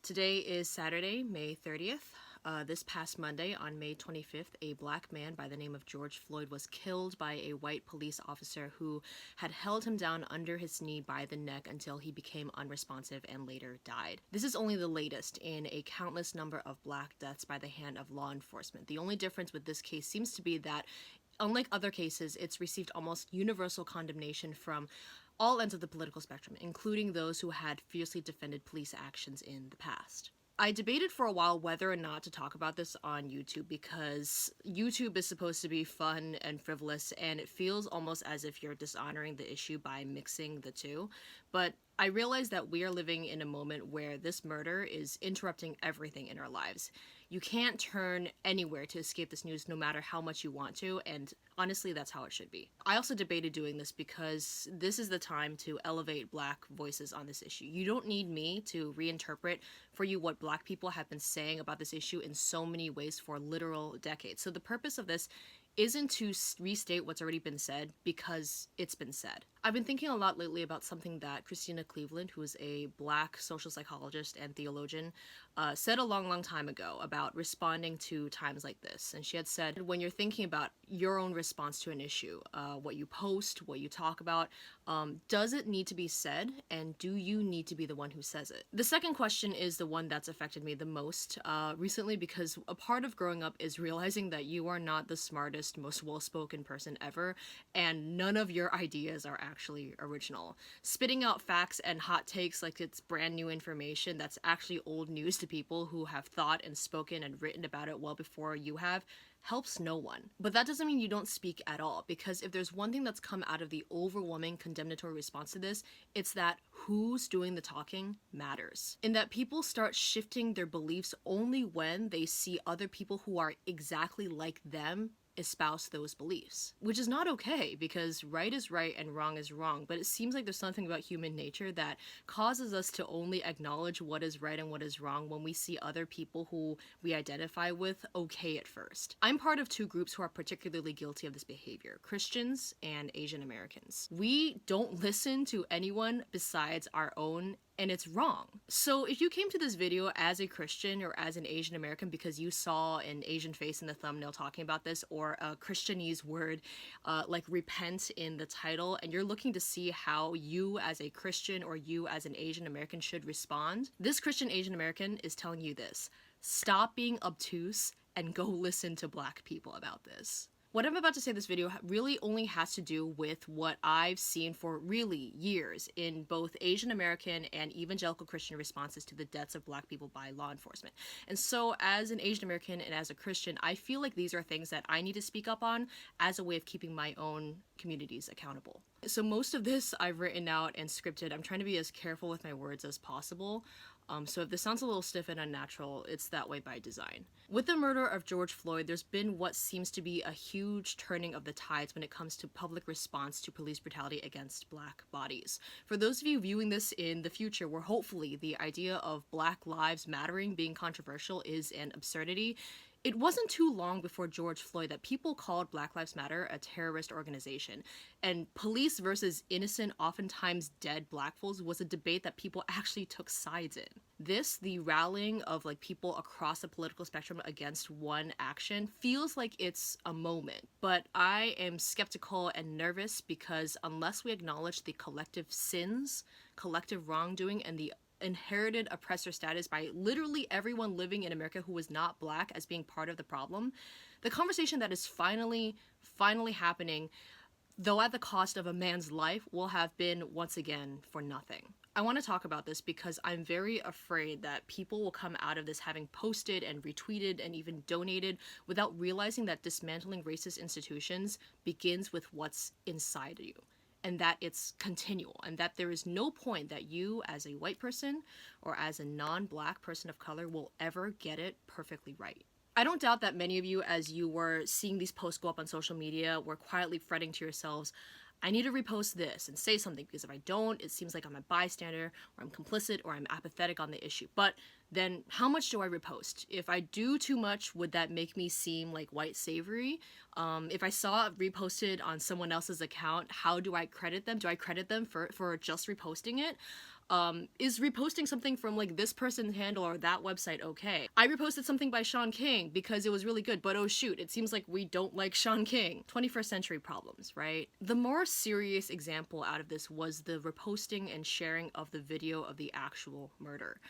Today is Saturday, May 30th. This past Monday, on May 25th, a black man by the name of George Floyd was killed by a white police officer who had held him down under his knee by the neck until he became unresponsive and later died. This is only the latest in a countless number of black deaths by the hand of law enforcement. The only difference with this case seems to be that, unlike other cases, it's received almost universal condemnation from all ends of the political spectrum, including those who had fiercely defended police actions in the past. I debated for a while whether or not to talk about this on YouTube because YouTube is supposed to be fun and frivolous, and it feels almost as if you're dishonoring the issue by mixing the two. But I realize that we are living in a moment where this murder is interrupting everything in our lives. You can't turn anywhere to escape this news no matter how much you want to, and honestly, that's how it should be. I also debated doing this because this is the time to elevate black voices on this issue. You don't need me to reinterpret for you what black people have been saying about this issue in so many ways for literal decades. So the purpose of this isn't to restate what's already been said because it's been said. I've been thinking a lot lately about something that Christina Cleveland, who is a black social psychologist and theologian, said a long time ago about responding to times like this. And she had said, when you're thinking about your own response to an issue, what you post, what you talk about, does it need to be said, and do you need to be the one who says it? The second question is the one that's affected me the most recently, because a part of growing up is realizing that you are not the smartest, most well-spoken person ever, and none of your ideas are actually original. Spitting out facts and hot takes like it's brand new information that's actually old news to people who have thought and spoken and written about it well before you have helps no one. But that doesn't mean you don't speak at all, because if there's one thing that's come out of the overwhelming condemnatory response to this, it's that who's doing the talking matters. In that people start shifting their beliefs only when they see other people who are exactly like them espouse those beliefs, which is not okay, because right is right and wrong is wrong. But it seems like there's something about human nature that causes us to only acknowledge what is right and what is wrong when we see other people who we identify with okay at first. I'm part of two groups who are particularly guilty of this behavior: Christians and Asian Americans. We don't listen to anyone besides our own, and it's wrong. So if you came to this video as a Christian or as an Asian American because you saw an Asian face in the thumbnail talking about this, or a Christianese word like repent in the title, and you're looking to see how you as a Christian or you as an Asian American should respond, this Christian Asian American is telling you this: stop being obtuse and go listen to black people about this. What I'm about to say in this video really only has to do with what I've seen for really years in both Asian American and evangelical Christian responses to the deaths of black people by law enforcement. And so as an Asian American and as a Christian, I feel like these are things that I need to speak up on as a way of keeping my own communities accountable. So most of this I've written out and scripted. I'm trying to be as careful with my words as possible. So if this sounds a little stiff and unnatural, it's that way by design. With the murder of George Floyd, there's been what seems to be a huge turning of the tides when it comes to public response to police brutality against black bodies. For those of you viewing this in the future, where hopefully the idea of Black Lives Mattering being controversial is an absurdity, it wasn't too long before George Floyd that people called Black Lives Matter a terrorist organization, and police versus innocent, oftentimes dead black folks was a debate that people actually took sides in. This, the rallying of people across the political spectrum against one action, feels like it's a moment, but I am skeptical and nervous because unless we acknowledge the collective sins, collective wrongdoing, and the inherited oppressor status by literally everyone living in America who was not black as being part of the problem, the conversation that is finally happening, though at the cost of a man's life, will have been once again for nothing. I want to talk about this because I'm very afraid that people will come out of this having posted and retweeted and even donated without realizing that dismantling racist institutions begins with what's inside you, and that it's continual, and that there is no point that you as a white person or as a non-black person of color will ever get it perfectly right. I don't doubt that many of you, as you were seeing these posts go up on social media, were quietly fretting to yourselves, I need to repost this and say something, because if I don't, it seems like I'm a bystander, or I'm complicit, or I'm apathetic on the issue. But then how much do I repost? If I do too much, would that make me seem like white savory? If I saw it reposted on someone else's account, how do I credit them? Do I credit them for just reposting it? Is reposting something from like this person's handle or that website okay? I reposted something by Sean King because it was really good, but oh shoot, it seems like we don't like Sean King. 21st century problems, right? The more serious example out of this was the reposting and sharing of the video of the actual murder.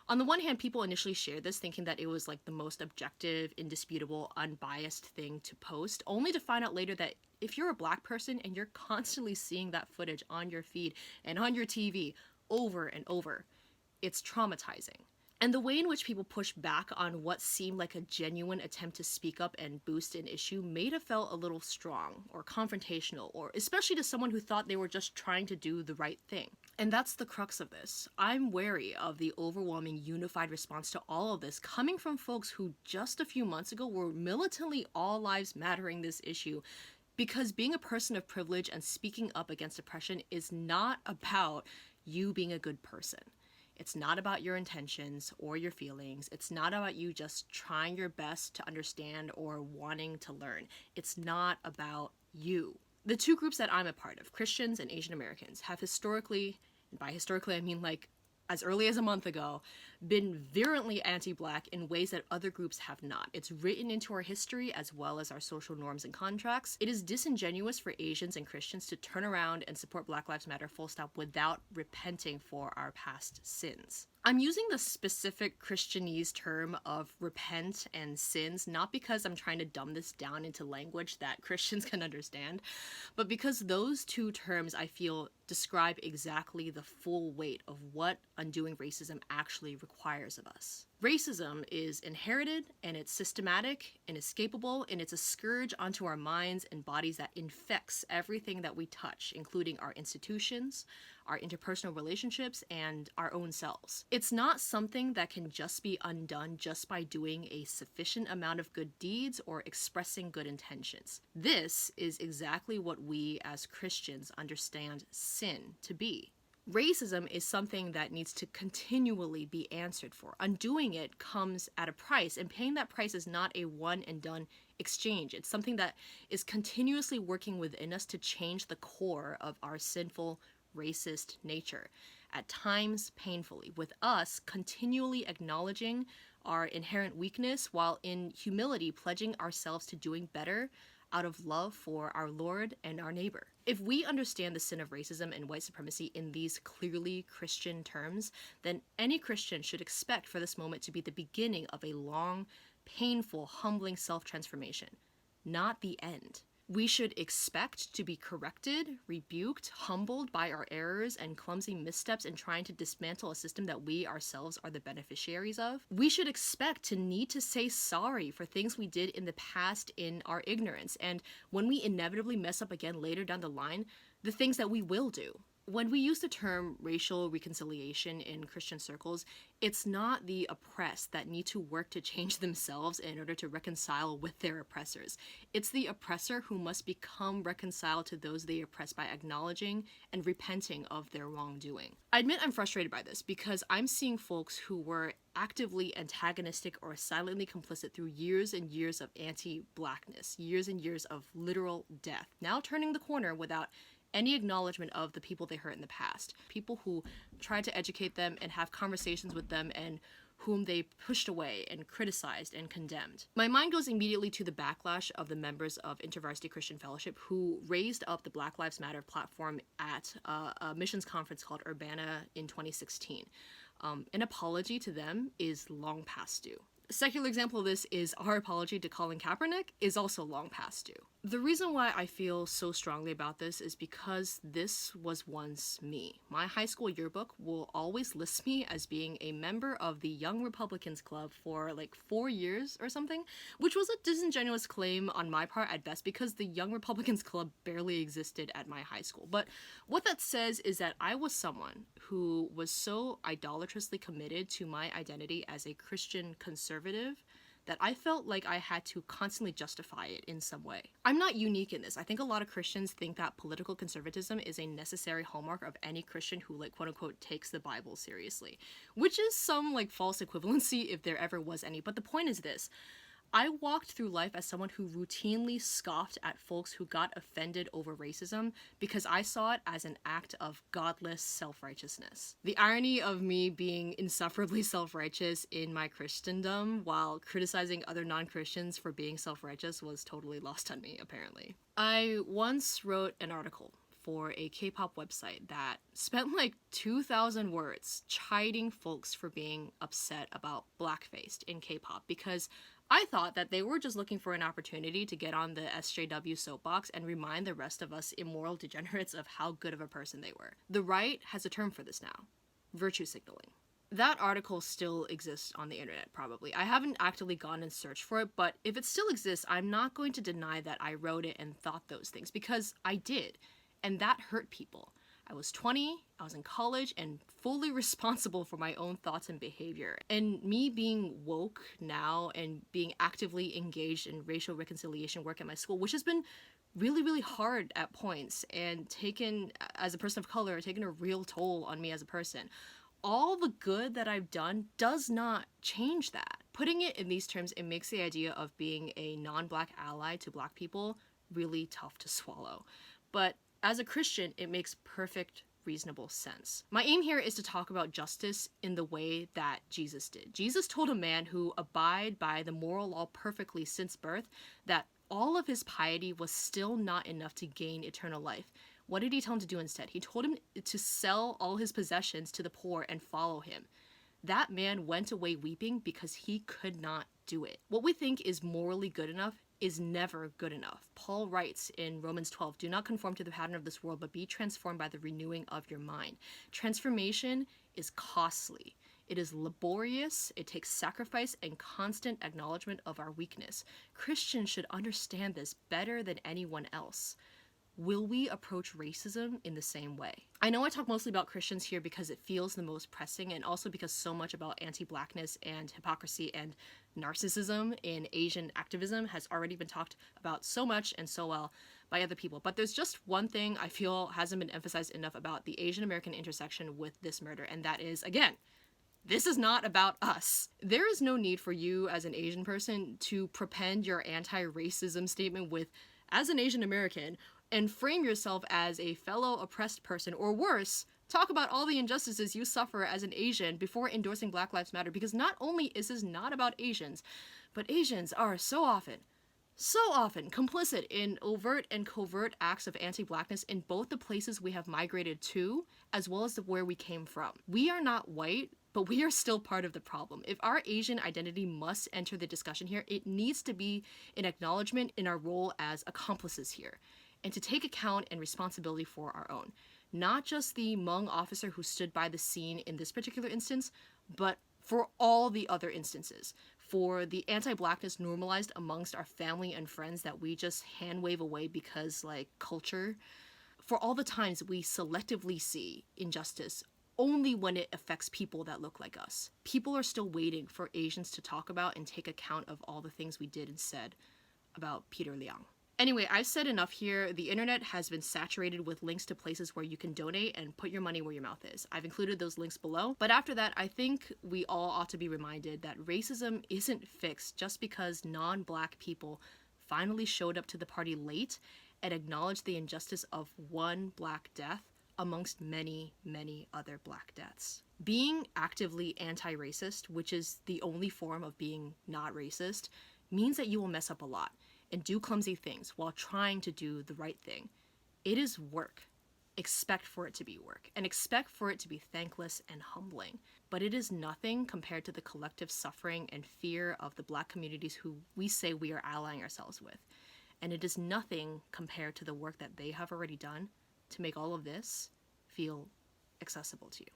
On the one hand, people initially shared this thinking that it was like the most objective, indisputable, unbiased thing to post, only to find out later that if you're a black person and you're constantly seeing that footage on your feed and on your TV over and over, it's traumatizing. And the way in which people pushed back on what seemed like a genuine attempt to speak up and boost an issue may have felt a little strong or confrontational, or especially to someone who thought they were just trying to do the right thing. And that's the crux of this. I'm wary of the overwhelming unified response to all of this coming from folks who just a few months ago were militantly all lives mattering this issue, because being a person of privilege and speaking up against oppression is not about you being a good person. It's not about your intentions or your feelings. It's not about you just trying your best to understand or wanting to learn. It's not about you. The two groups that I'm a part of, Christians and Asian Americans, have historically, and by historically I mean like as early as a month ago, been virulently anti-black in ways that other groups have not. It's written into our history as well as our social norms and contracts. It is disingenuous for Asians and Christians to turn around and support Black Lives Matter full stop without repenting for our past sins. I'm using the specific Christianese term of repent and sins, not because I'm trying to dumb this down into language that Christians can understand, but because those two terms, I feel, describe exactly the full weight of what undoing racism actually requires of us. Racism is inherited, and it's systematic, inescapable, and it's a scourge onto our minds and bodies that infects everything that we touch, including our institutions, our interpersonal relationships, and our own selves. It's not something that can just be undone just by doing a sufficient amount of good deeds or expressing good intentions. This is exactly what we as Christians understand sin to be. Racism is something that needs to continually be answered for. Undoing it comes at a price, and paying that price is not a one and done exchange. It's something that is continuously working within us to change the core of our sinful, racist nature, at times painfully, with us continually acknowledging our inherent weakness while in humility pledging ourselves to doing better out of love for our Lord and our neighbor. If we understand the sin of racism and white supremacy in these clearly Christian terms, then any Christian should expect for this moment to be the beginning of a long, painful, humbling self-transformation, not the end. We should expect to be corrected, rebuked, humbled by our errors and clumsy missteps in trying to dismantle a system that we ourselves are the beneficiaries of. We should expect to need to say sorry for things we did in the past in our ignorance, and when we inevitably mess up again later down the line, the things that we will do. When we use the term racial reconciliation in Christian circles, it's not the oppressed that need to work to change themselves in order to reconcile with their oppressors. It's the oppressor who must become reconciled to those they oppress by acknowledging and repenting of their wrongdoing. I admit I'm frustrated by this because I'm seeing folks who were actively antagonistic or silently complicit through years and years of anti-blackness, years and years of literal death, now turning the corner without any acknowledgement of the people they hurt in the past. People who tried to educate them and have conversations with them and whom they pushed away and criticized and condemned. My mind goes immediately to the backlash of the members of InterVarsity Christian Fellowship who raised up the Black Lives Matter platform at a missions conference called Urbana in 2016. An apology to them is long past due. A secular example of this is our apology to Colin Kaepernick is also long past due. The reason why I feel so strongly about this is because this was once me. My high school yearbook will always list me as being a member of the Young Republicans Club for like 4 years or something, which was a disingenuous claim on my part at best because the Young Republicans Club barely existed at my high school. But what that says is that I was someone who was so idolatrously committed to my identity as a Christian conservative that I felt like I had to constantly justify it in some way. I'm not unique in this. I think a lot of Christians think that political conservatism is a necessary hallmark of any Christian who, like, quote unquote, takes the Bible seriously, which is some, like, false equivalency if there ever was any. But the point is this. I walked through life as someone who routinely scoffed at folks who got offended over racism because I saw it as an act of godless self-righteousness. The irony of me being insufferably self-righteous in my Christendom while criticizing other non-Christians for being self-righteous was totally lost on me, apparently. I once wrote an article for a K-pop website that spent like 2,000 words chiding folks for being upset about blackface in K-pop because I thought that they were just looking for an opportunity to get on the SJW soapbox and remind the rest of us immoral degenerates of how good of a person they were. The right has a term for this now: virtue signaling. That article still exists on the internet, probably. I haven't actively gone and searched for it, but if it still exists, I'm not going to deny that I wrote it and thought those things, because I did, and that hurt people. I was 20, I was in college, and fully responsible for my own thoughts and behavior. And me being woke now and being actively engaged in racial reconciliation work at my school, which has been really, really hard at points and taken, as a person of color, taken a real toll on me as a person. All the good that I've done does not change that. Putting it in these terms, it makes the idea of being a non-Black ally to Black people really tough to swallow. But as a Christian, it makes perfect, reasonable sense. My aim here is to talk about justice in the way that Jesus did. Jesus told a man who abided by the moral law perfectly since birth that all of his piety was still not enough to gain eternal life. What did he tell him to do instead? He told him to sell all his possessions to the poor and follow him. That man went away weeping because he could not do it. What we think is morally good enough is never good enough. Paul writes in Romans 12, "Do not conform to the pattern of this world, but be transformed by the renewing of your mind." Transformation is costly. It is laborious. It takes sacrifice and constant acknowledgement of our weakness. Christians should understand this better than anyone else. Will we approach racism in the same way? I know I talk mostly about Christians here because it feels the most pressing, and also because so much about anti-Blackness and hypocrisy and narcissism in Asian activism has already been talked about so much and so well by other people. But there's just one thing I feel hasn't been emphasized enough about the Asian American intersection with this murder, and that is, again, this is not about us. There is no need for you as an Asian person to prepend your anti-racism statement with, "as an Asian American," and frame yourself as a fellow oppressed person, or worse, talk about all the injustices you suffer as an Asian before endorsing Black Lives Matter, because not only is this not about Asians, but Asians are so often complicit in overt and covert acts of anti-Blackness in both the places we have migrated to, as well as where we came from. We are not white, but we are still part of the problem. If our Asian identity must enter the discussion here, it needs to be an acknowledgement in our role as accomplices here, and to take account and responsibility for our own. Not just the Hmong officer who stood by the scene in this particular instance, but for all the other instances. For the anti-Blackness normalized amongst our family and friends that we just hand wave away because, like, culture. For all the times we selectively see injustice only when it affects people that look like us. People are still waiting for Asians to talk about and take account of all the things we did and said about Peter Liang. Anyway, I've said enough here. The internet has been saturated with links to places where you can donate and put your money where your mouth is. I've included those links below. But after that, I think we all ought to be reminded that racism isn't fixed just because non-Black people finally showed up to the party late and acknowledged the injustice of one Black death amongst many, many other Black deaths. Being actively anti-racist, which is the only form of being not racist, means that you will mess up a lot and do clumsy things while trying to do the right thing. It is work. Expect for it to be work, and expect for it to be thankless and humbling. But it is nothing compared to the collective suffering and fear of the Black communities who we say we are allying ourselves with. And it is nothing compared to the work that they have already done to make all of this feel accessible to you.